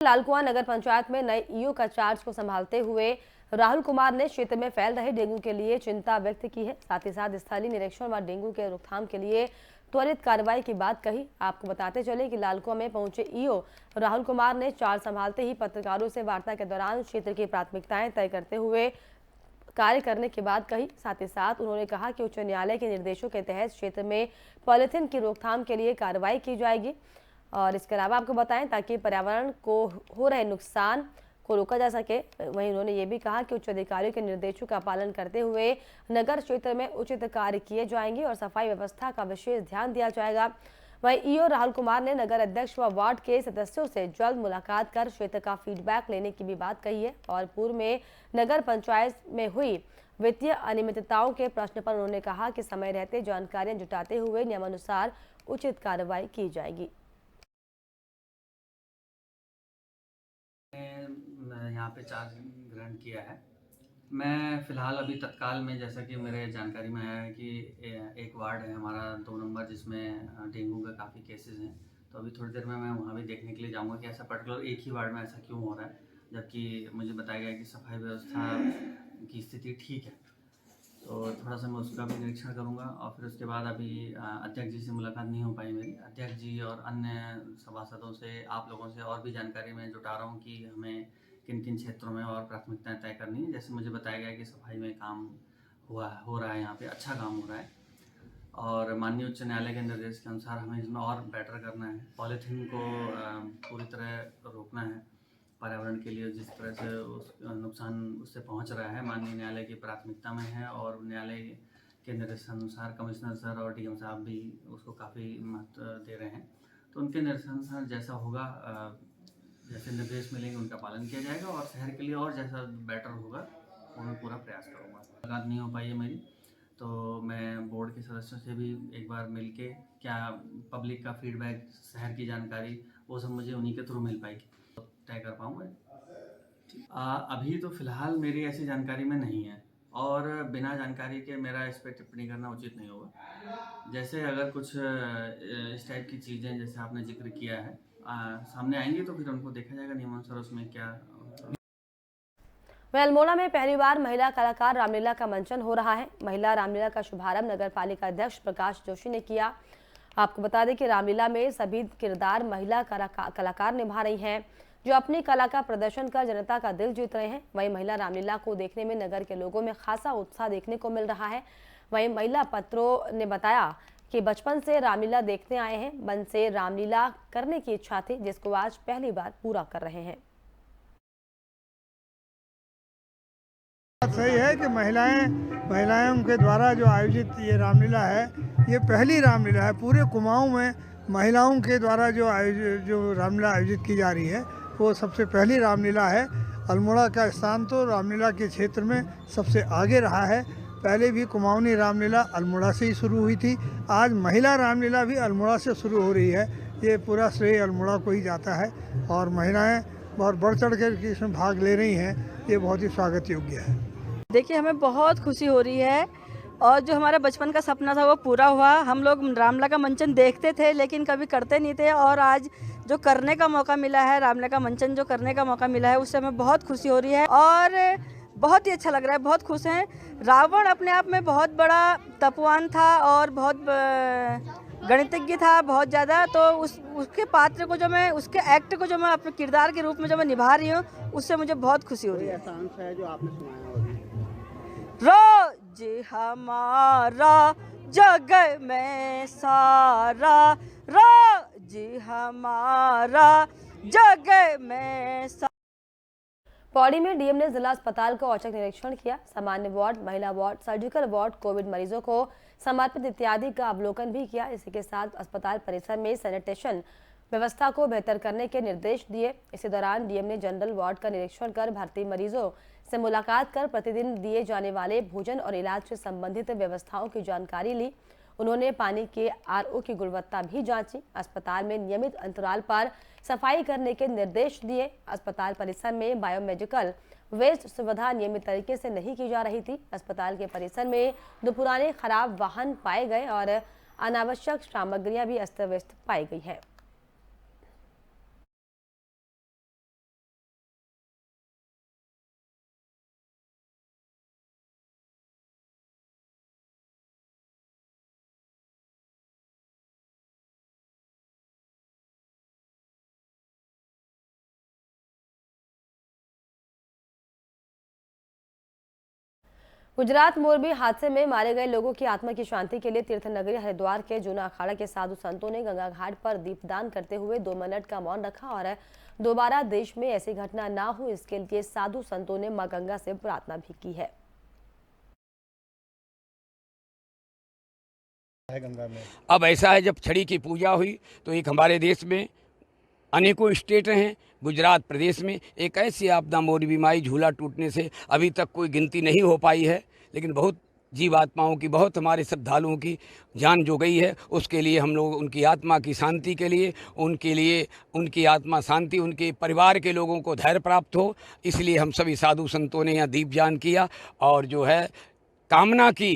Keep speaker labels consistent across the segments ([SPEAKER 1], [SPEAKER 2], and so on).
[SPEAKER 1] लालकुआं नगर पंचायत में नए ईओ का चार्ज को संभालते हुए राहुल कुमार ने क्षेत्र में फैल रहे डेंगू के लिए चिंता व्यक्त की है। साथ ही साथ स्थलीय निरीक्षण व डेंगू के रोकथाम के लिए त्वरित कार्रवाई की बात कही। आपको बताते चले कि लालकुआं में पहुंचे ईओ राहुल कुमार ने चार्ज संभालते ही पत्रकारों से वार्ता के दौरान क्षेत्र की प्राथमिकताएं तय करते हुए कार्य करने की बात कही। साथ ही साथ उन्होंने कहा कि उच्च न्यायालय के निर्देशों के तहत क्षेत्र में पॉलिथीन की रोकथाम के लिए कार्रवाई की जाएगी। और इसके अलावा आपको बताएं ताकि पर्यावरण को हो रहे नुकसान को रोका जा सके। वहीं उन्होंने ये भी कहा कि उच्च अधिकारियों के निर्देशों का पालन करते हुए नगर क्षेत्र में उचित कार्य किए जाएंगे और सफाई व्यवस्था का विशेष ध्यान दिया जाएगा। वहीं ईओ राहुल कुमार ने नगर अध्यक्ष व वार्ड के सदस्यों से जल्द मुलाकात कर क्षेत्र का फीडबैक लेने की भी बात कही है। और पूर्व में नगर पंचायत में हुई वित्तीय अनियमितताओं के प्रश्न पर उन्होंने कहा कि समय रहते जानकारियां जुटाते हुए नियमानुसार उचित कार्रवाई की जाएगी।
[SPEAKER 2] यहाँ पे चार्ज ग्रहण किया है। मैं फ़िलहाल अभी तत्काल में, जैसा कि मेरे जानकारी में आया है कि एक वार्ड है हमारा 2 नंबर, जिसमें डेंगू के काफ़ी केसेस हैं। तो अभी थोड़ी देर में मैं वहाँ भी देखने के लिए जाऊँगा कि ऐसा पर्टिकुलर एक ही वार्ड में ऐसा क्यों हो रहा है, जबकि मुझे बताया गया है कि सफाई व्यवस्था की स्थिति ठीक है। तो थोड़ा सा मैं उसका भी निरीक्षण करूँगा और फिर उसके बाद अभी अध्यक्ष जी से मुलाकात नहीं हो पाई मेरी। अध्यक्ष जी और अन्य सभासदों से, आप लोगों से और भी जानकारी मैं जुटा रहा हूँ कि हमें किन किन क्षेत्रों में और प्राथमिकताएं तय करनी है। जैसे मुझे बताया गया कि सफाई में काम हो रहा है, यहाँ पे अच्छा काम हो रहा है और माननीय उच्च न्यायालय के निर्देश के अनुसार हमें इसमें और बेटर करना है। पॉलीथीन को पूरी तरह रोकना है। पर्यावरण के लिए जिस तरह से उस नुकसान उससे पहुंच रहा है, माननीय न्यायालय की प्राथमिकता में है और न्यायालय के निर्देशानुसार कमिश्नर सर और डीएम साहब भी उसको काफ़ी महत्व दे रहे हैं। तो उनके निर्देशानुसार जैसा होगा, जैसे निर्देश मिलेंगे उनका पालन किया जाएगा और शहर के लिए और जैसा बेटर होगा वो मैं पूरा प्रयास करूँगा। मुलाकात नहीं हो पाई है मेरी, तो मैं बोर्ड के सदस्यों से भी एक बार मिल के, क्या पब्लिक का फीडबैक, शहर की जानकारी, वो सब मुझे उन्हीं के थ्रू मिल पाएगी, तो तय कर पाऊँगा। अभी तो फ़िलहाल मेरी ऐसी जानकारी में नहीं है और बिना जानकारी के मेरा इस पे टिप्पणी करना उचित नहीं होगा। जैसे अगर कुछ इस टाइप की चीज़ें जैसे आपने ज़िक्र किया है सामने आएँगी तो फिर उनको देखा जाएगा नियमानुसार उसमें क्या।
[SPEAKER 1] वहीं अल्मोड़ा में पहली बार महिला कलाकार रामलीला का मंचन हो रहा है। महिला रामलीला का शुभारंभ नगर पालिका अध्यक्ष प्रकाश जोशी ने किया। आपको बता दें कि रामलीला में सभी किरदार महिला कलाकार निभा रही हैं, जो अपनी कला का प्रदर्शन कर जनता का दिल जीत रहे हैं। वहीं महिला रामलीला को देखने में नगर के लोगों में खासा उत्साह देखने को मिल रहा है। वहीं महिला पत्रों ने बताया कि बचपन से रामलीला देखने आए हैं, मन से रामलीला करने की इच्छा थी, जिसको आज पहली बार पूरा कर रहे हैं।
[SPEAKER 3] बात सही है कि महिलाओं के द्वारा जो आयोजित ये रामलीला है, ये पहली रामलीला है पूरे कुमाऊं में। महिलाओं के द्वारा जो रामलीला आयोजित की जा रही है वो सबसे पहली रामलीला है। अल्मोड़ा का स्थान तो रामलीला के क्षेत्र में सबसे आगे रहा है। पहले भी कुमाऊनी रामलीला अल्मोड़ा से ही शुरू हुई थी। आज महिला रामलीला भी अल्मोड़ा से शुरू हो रही है। ये पूरा श्रेय अल्मोड़ा को ही जाता है और महिलाएँ बहुत बढ़ चढ़ कर इसमें भाग ले रही हैं। ये बहुत ही स्वागत योग्य है।
[SPEAKER 4] देखिए, हमें बहुत खुशी हो रही है और जो हमारा बचपन का सपना था वो पूरा हुआ। हम लोग रामलीला का मंचन देखते थे लेकिन कभी करते नहीं थे और आज जो करने का मौका मिला है, रामलीला का मंचन जो करने का मौका मिला है, उससे हमें बहुत खुशी हो रही है और बहुत ही अच्छा लग रहा है। बहुत खुश हैं। रावण अपने आप में बहुत बड़ा तपवान था और बहुत गणितज्ञ था बहुत ज़्यादा, तो उसके पात्र को जो मैं, उसके एक्ट को जो मैं अपने किरदार के रूप में जो मैं निभा रही हूँ, उससे मुझे बहुत खुशी हो रही है।
[SPEAKER 5] ऐसा अंश है जो आपने सुनाया होगा?
[SPEAKER 4] रोज हमारा जग में सारा, रोज हमारा जग में सारा।
[SPEAKER 1] पौड़ी में डीएम ने जिला अस्पताल का औचक निरीक्षण किया। सामान्य वार्ड, महिला वार्ड, सर्जिकल वार्ड, कोविड मरीजों को समर्पित इत्यादि का अवलोकन भी किया। इसी के साथ अस्पताल परिसर में सैनिटेशन व्यवस्था को बेहतर करने के निर्देश दिए। इसी दौरान डीएम ने जनरल वार्ड का निरीक्षण कर भर्ती मरीजों से मुलाकात कर प्रतिदिन दिए जाने वाले भोजन और इलाज से संबंधित व्यवस्थाओं की जानकारी ली। उन्होंने पानी के आरओ की गुणवत्ता भी जांची। अस्पताल में नियमित अंतराल पर सफाई करने के निर्देश दिए। अस्पताल परिसर में बायोमेडिकल वेस्ट सुविधा नियमित तरीके से नहीं की जा रही थी। अस्पताल के परिसर में 2 पुराने खराब वाहन पाए गए और अनावश्यक सामग्रियां भी अस्त व्यस्त पाई गई है। गुजरात मोरबी हादसे में मारे गए लोगों की आत्मा की शांति के लिए तीर्थ नगरी हरिद्वार के जूना अखाड़ा के साधु संतों ने गंगा घाट पर दीपदान करते हुए 2 मिनट का मौन रखा और दोबारा देश में ऐसी घटना ना हो इसके लिए साधु संतों ने मां गंगा से प्रार्थना भी की है।
[SPEAKER 6] अब ऐसा है, जब छड़ी की पूजा हुई तो एक हमारे देश में अनेकों स्टेट हैं, गुजरात प्रदेश में एक ऐसी आपदा मोरबी माई झूला टूटने से अभी तक कोई गिनती नहीं हो पाई है, लेकिन बहुत जीवात्माओं की, बहुत हमारे श्रद्धालुओं की जान जो गई है, उसके लिए हम लोग उनकी आत्मा की शांति के लिए उनकी आत्मा शांति, उनके परिवार के लोगों को धैर्य प्राप्त हो, इसलिए हम सभी साधु संतों ने यहाँ दीपदान किया और जो है कामना की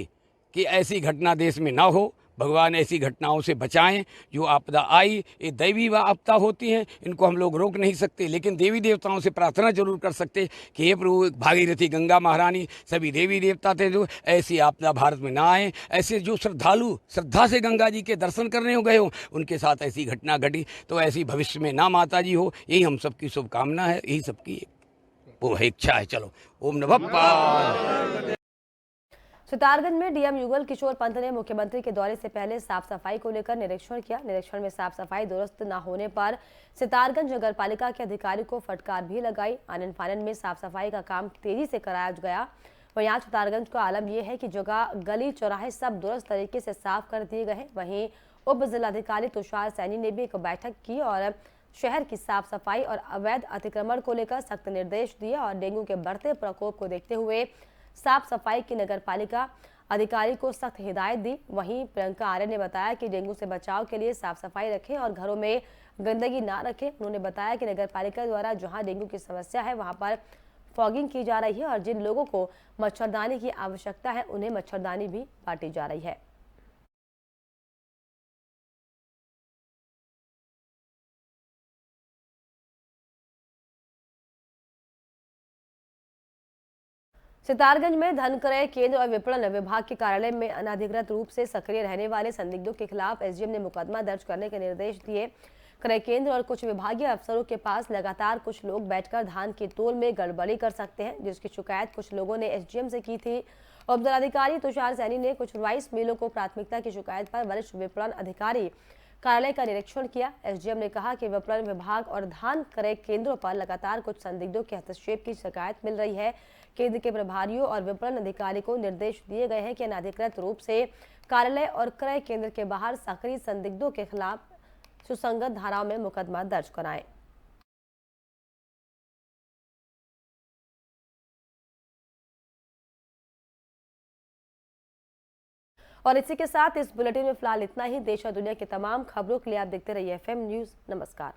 [SPEAKER 6] कि ऐसी घटना देश में ना हो, भगवान ऐसी घटनाओं से बचाएं। जो आपदा आई ये दैवी आपदा होती हैं, इनको हम लोग रोक नहीं सकते, लेकिन देवी देवताओं से प्रार्थना जरूर कर सकते कि हे प्रभु, भागीरथी गंगा महारानी सभी देवी देवता थे, जो ऐसी आपदा भारत में ना आए, ऐसे जो श्रद्धालु श्रद्धा से गंगा जी के दर्शन करने हो गए हो उनके साथ ऐसी घटना घटी तो ऐसी भविष्य में ना माता जी हो, यही हम सबकी शुभकामना है, यही सबकी वो है इच्छा है। चलो, ओम नमः पार्वती।
[SPEAKER 1] सितारगंज में डीएम युगल किशोर पंत ने मुख्यमंत्री के दौरे से पहले साफ सफाई को लेकर निरीक्षण किया। निरीक्षण में साफ सफाई दुरुस्त न होने पर सितारगंज नगर पालिका के अधिकारी को फटकार भी लगाई। आनन फानन में साफ सफाई का काम तेजी से कराया गया। वहीं आज सितारगंज का आलम यह है कि जगह गली चौराहे सब दुरुस्त तरीके से साफ कर दिए गए हैं। वहीं उप जिलाधिकारी तुषार सैनी ने भी एक बैठक की और शहर की साफ सफाई और अवैध अतिक्रमण को लेकर सख्त निर्देश दिए और डेंगू के बढ़ते प्रकोप को देखते हुए साफ सफाई की नगर पालिका अधिकारी को सख्त हिदायत दी। वहीं प्रियंका आर्य ने बताया कि डेंगू से बचाव के लिए साफ सफाई रखें और घरों में गंदगी ना रखें। उन्होंने बताया कि नगर पालिका द्वारा जहां डेंगू की समस्या है वहां पर फॉगिंग की जा रही है और जिन लोगों को मच्छरदानी की आवश्यकता है उन्हें मच्छरदानी भी बांटी जा रही है। सितारगंज में धन क्रय केंद्र और विपणन विभाग के कार्यालय में अनधिकृत रूप से सक्रिय रहने वाले संदिग्धों के खिलाफ एसडीएम ने मुकदमा दर्ज करने के निर्देश दिए। क्रय केंद्र और कुछ विभागीय अफसरों के पास लगातार कुछ लोग बैठकर धान के तोल में गड़बड़ी कर सकते हैं, जिसकी शिकायत कुछ लोगों ने एसडीएम से की थी। उप जिलाधिकारी तुषार सैनी ने कुछ राइस मिलों को प्राथमिकता की शिकायत पर वरिष्ठ विपणन अधिकारी कार्यालय का निरीक्षण किया। एसडीएम ने कहा कि विपणन विभाग और धान क्रय केंद्रों पर लगातार कुछ संदिग्धों के हस्तक्षेप की शिकायत मिल रही है। केंद्र के प्रभारियों और विपणन अधिकारी को निर्देश दिए गए हैं कि अनधिकृत रूप से कार्यालय और क्रय केंद्र के बाहर सक्रिय संदिग्धों के खिलाफ सुसंगत धाराओं में मुकदमा दर्ज कराएं। और इसी के साथ इस बुलेटिन में फिलहाल इतना ही। देश और दुनिया की तमाम खबरों के लिए आप देखते रहिए एफएम न्यूज। नमस्कार।